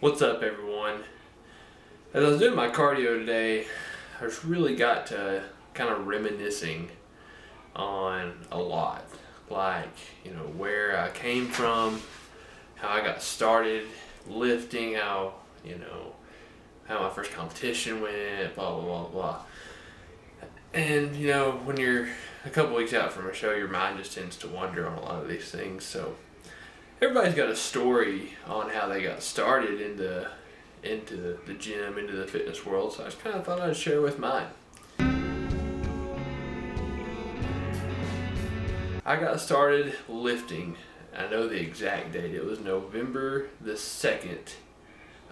What's up, everyone? As I was doing my cardio today, I just really got to kind of reminiscing on a lot. Like, where I came from, how I got started lifting, how my first competition went, blah, blah, blah, blah. And, when you're a couple weeks out from a show, your mind just tends to wander on a lot of these things. So everybody's got a story on how they got started into the gym, into the fitness world. So I just kind of thought I'd share with mine. I got started lifting. I know the exact date. It was November the 2nd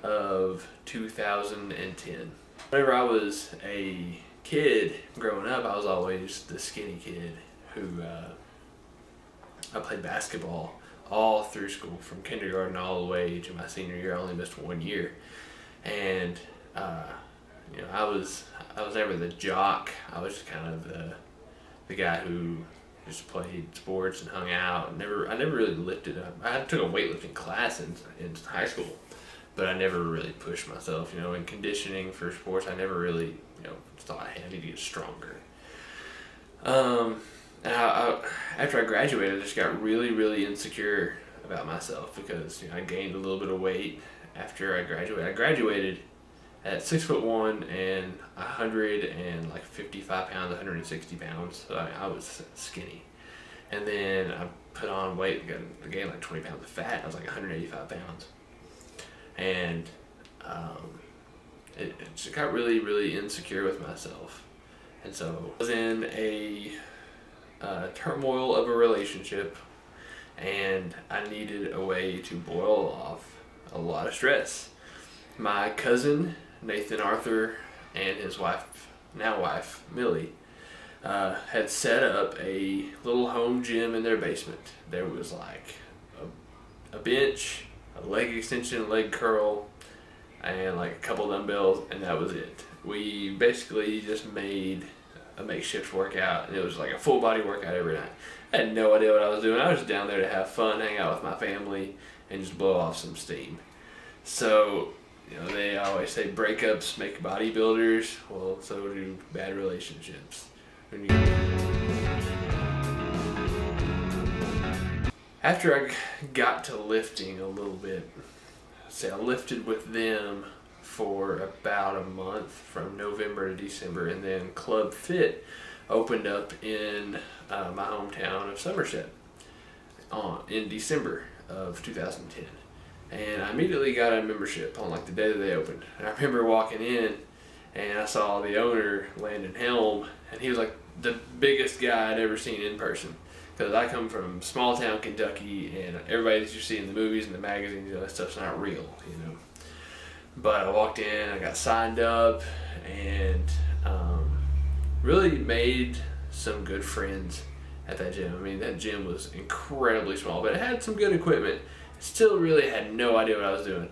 of 2010. Whenever I was a kid growing up, I was always the skinny kid who I played basketball all through school, from kindergarten all the way to my senior year. I only missed 1 year, and I was never the jock. I was just kind of the guy who just played sports and hung out. I never really lifted up. I took a weightlifting class in high school, but I never really pushed myself. In conditioning for sports, I never really thought, hey, I need to get stronger. After I graduated, I just got really, really insecure about myself because I gained a little bit of weight after I graduated. I graduated at 6'1" and 155 pounds, 160 pounds. So I was skinny. And then I put on weight, gained like 20 pounds of fat. I was like 185 pounds. And it just got really, really insecure with myself. And so I was in a turmoil of a relationship, and I needed a way to boil off a lot of stress. My cousin Nathan Arthur and his now wife Millie, had set up a little home gym in their basement. There was like a bench, a leg extension, a leg curl, and like a couple dumbbells, and that was it. We basically just made a makeshift workout, and it was like a full body workout every night. I had no idea what I was doing. I was just down there to have fun, hang out with my family, and just blow off some steam. So, they always say breakups make bodybuilders. Well, so do bad relationships. After I got to lifting a little bit, I lifted with them for about a month, from November to December, and then Club Fit opened up in my hometown of Somerset in December of 2010. And I immediately got a membership on like the day that they opened. And I remember walking in and I saw the owner, Landon Helm, and he was like the biggest guy I'd ever seen in person. Because I come from small town Kentucky, and everybody that you see in the movies and the magazines, that stuff's not real, But I walked in, I got signed up, and really made some good friends at that gym. I mean, that gym was incredibly small, but it had some good equipment. Still really had no idea what I was doing.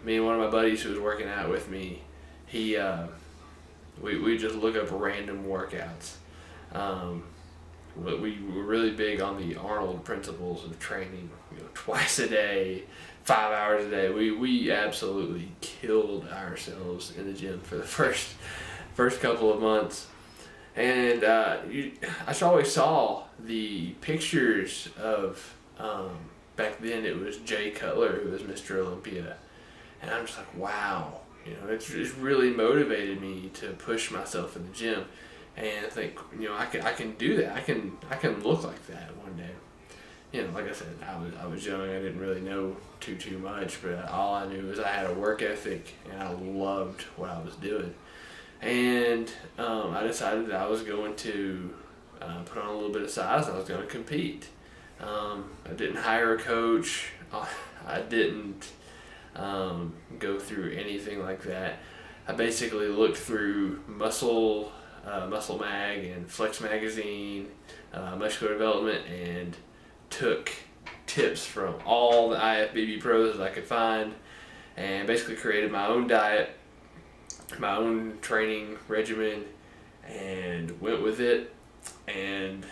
Me and one of my buddies who was working out with me, we just look up random workouts. We were really big on the Arnold principles of training, twice a day, 5 hours a day. We absolutely killed ourselves in the gym for the first couple of months. And I always saw the pictures of, back then it was Jay Cutler who was Mr. Olympia. And I'm just like, wow, it's really motivated me to push myself in the gym. And I think, I can do that. I can look like that one day. Like I said, I was young. I didn't really know too much, but all I knew was I had a work ethic, and I loved what I was doing. And I decided that I was going to put on a little bit of size, and I was going to compete. I didn't hire a coach. I didn't go through anything like that. I basically looked through Muscle Mag and Flex Magazine, Muscular Development, and took tips from all the IFBB pros that I could find, and basically created my own diet, my own training regimen, and went with it, and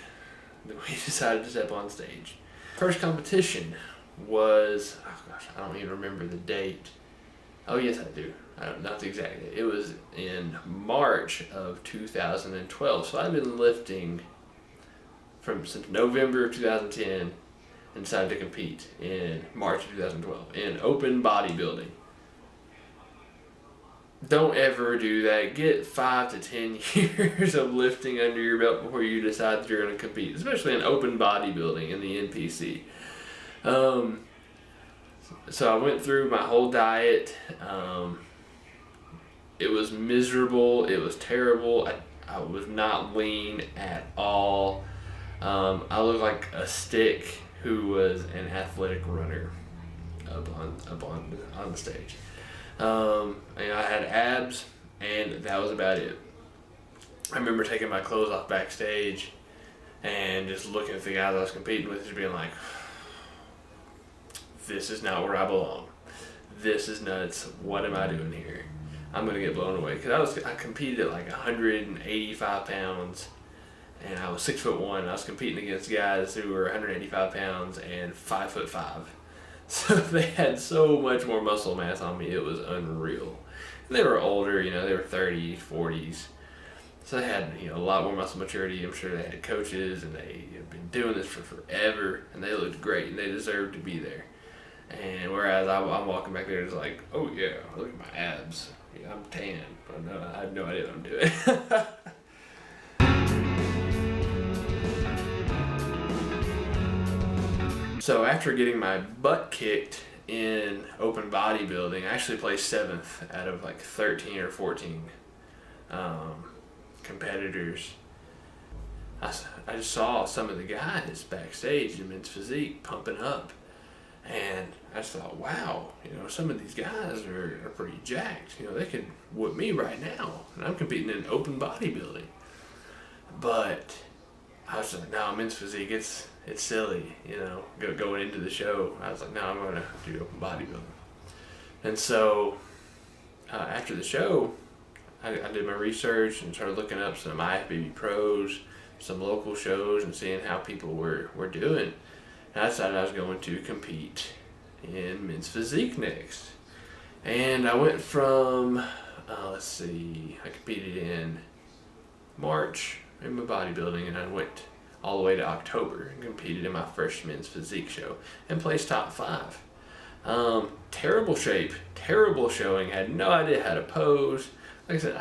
then we decided to step on stage. First competition was, oh gosh, I don't even remember the date. Oh yes, I do. I don't, not the exact date. It was in March of 2012. So I've been lifting since November of 2010 and decided to compete in March of 2012 in open bodybuilding. Don't ever do that. Get 5 to 10 years of lifting under your belt before you decide that you're going to compete, especially in open bodybuilding in the NPC. So I went through my whole diet. It was miserable. It was terrible. I was not lean at all. I looked like a stick who was an athletic runner up on the stage. And I had abs, and that was about it. I remember taking my clothes off backstage and just looking at the guys I was competing with, just being like, this is not where I belong. This is nuts. What am I doing here? I'm going to get blown away. Because I competed at like 185 pounds, and I was 6'1". I was competing against guys who were 185 pounds and 5'5". So they had so much more muscle mass on me. It was unreal. And they were older, they were 30s, 40s. So they had, a lot more muscle maturity. I'm sure they had coaches, and they had been doing this for forever, and they looked great, and they deserved to be there. And whereas I'm walking back there, it's like, oh yeah, look at my abs. Yeah, I'm tan, but no, I have no idea what I'm doing. So after getting my butt kicked in open bodybuilding, I actually placed 7th out of like 13 or 14 competitors. I just saw some of the guys backstage in Men's Physique pumping up, and I just thought, wow, some of these guys are pretty jacked. They could whoop me right now, and I'm competing in open bodybuilding. But I was like, no, Men's Physique, it's silly, going into the show. I was like, no, I'm going to do open bodybuilding. And so after the show, I did my research and started looking up some IFBB pros, some local shows, and seeing how people were doing. And I decided I was going to compete in Men's Physique next. And I went from, I competed in March in my bodybuilding, and I went all the way to October and competed in my first Men's Physique show and placed top 5. Terrible shape, terrible showing, had no idea how to pose. Like I said,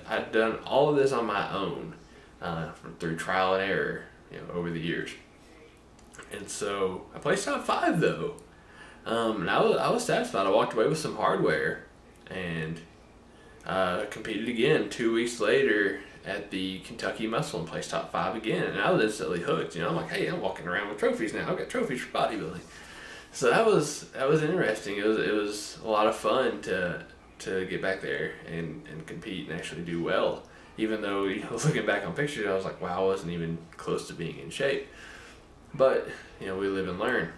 I'd done all of this on my own through trial and error, over the years. And so I placed top 5 though. And I was satisfied. I walked away with some hardware and competed again 2 weeks later at the Kentucky Muscle and placed top 5 again. And I was instantly hooked. I'm like, hey, I'm walking around with trophies now. I've got trophies for bodybuilding. So that was interesting. It was a lot of fun to get back there and compete and actually do well. Even though, looking back on pictures, I was like, wow, I wasn't even close to being in shape. But, we live and learn.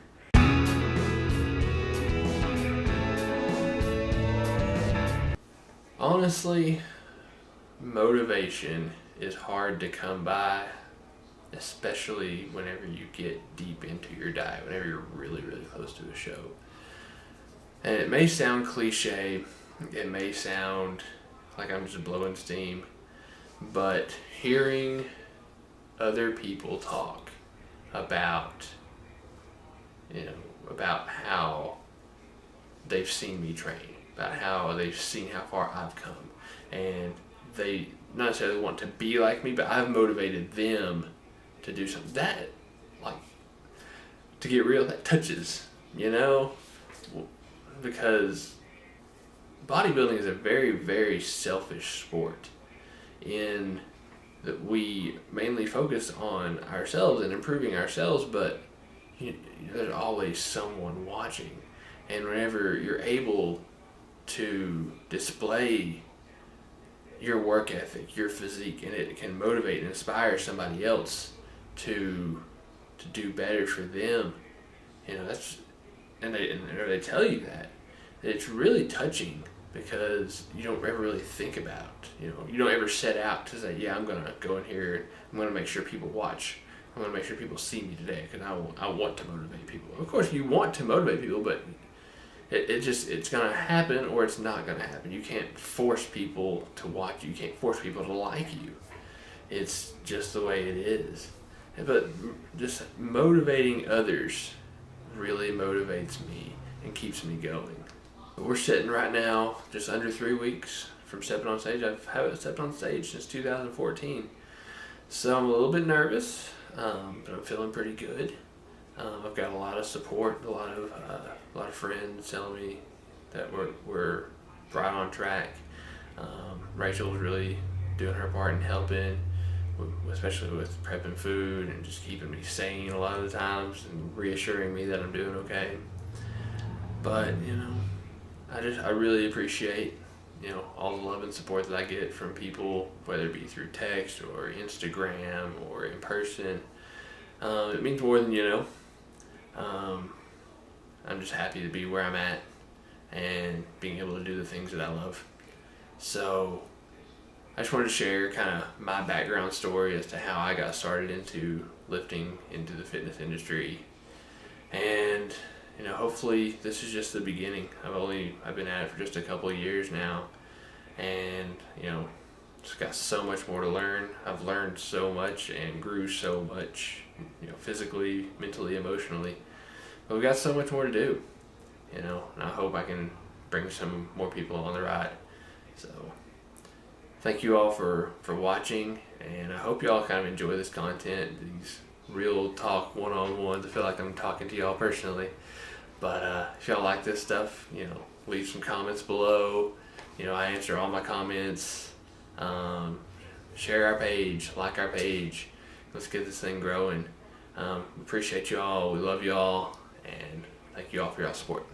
Honestly, motivation is hard to come by, especially whenever you get deep into your diet, whenever you're really, really close to a show. And it may sound cliche, it may sound like I'm just blowing steam, but hearing other people talk about how they've seen me train, about how they've seen how far I've come, and they not necessarily want to be like me, but I've motivated them to do something. That, to get real, that touches, because bodybuilding is a very, very selfish sport in that we mainly focus on ourselves and improving ourselves, but there's always someone watching. And whenever you're able to display your work ethic, your physique, and it can motivate and inspire somebody else to do better for them, that's, and they tell you that, it's really touching, because you don't ever really think about, you don't ever set out to say, yeah, I'm going to go in here, I'm going to make sure people watch I want to make sure people see me today because I want to motivate people. Of course, you want to motivate people, but it's gonna happen or it's not gonna happen. You can't force people to watch you. You can't force people to like you. It's just the way it is. But just motivating others really motivates me and keeps me going. We're sitting right now just under 3 weeks from stepping on stage. I haven't stepped on stage since 2014. So I'm a little bit nervous, but I'm feeling pretty good. I've got a lot of support, a lot of friends telling me that we're right on track. Rachel's really doing her part in helping, especially with prepping food and just keeping me sane a lot of the times and reassuring me that I'm doing okay. But I really appreciate all the love and support that I get from people, whether it be through text or Instagram or in person. It means more than you know. I'm just happy to be where I'm at and being able to do the things that I love. So I just wanted to share kind of my background story as to how I got started into lifting, into the fitness industry. And hopefully this is just the beginning. I've been at it for just a couple of years now, and just got so much more to learn. I've learned so much and grew so much, physically, mentally, emotionally. But we got so much more to do, and I hope I can bring some more people on the ride. So thank you all for watching, and I hope y'all kind of enjoy this content, these real talk one-on-ones. I feel like I'm talking to y'all personally. But if y'all like this stuff, leave some comments below. I answer all my comments. Share our page, like our page. Let's get this thing growing. Appreciate y'all. We love y'all. And thank you all for y'all support.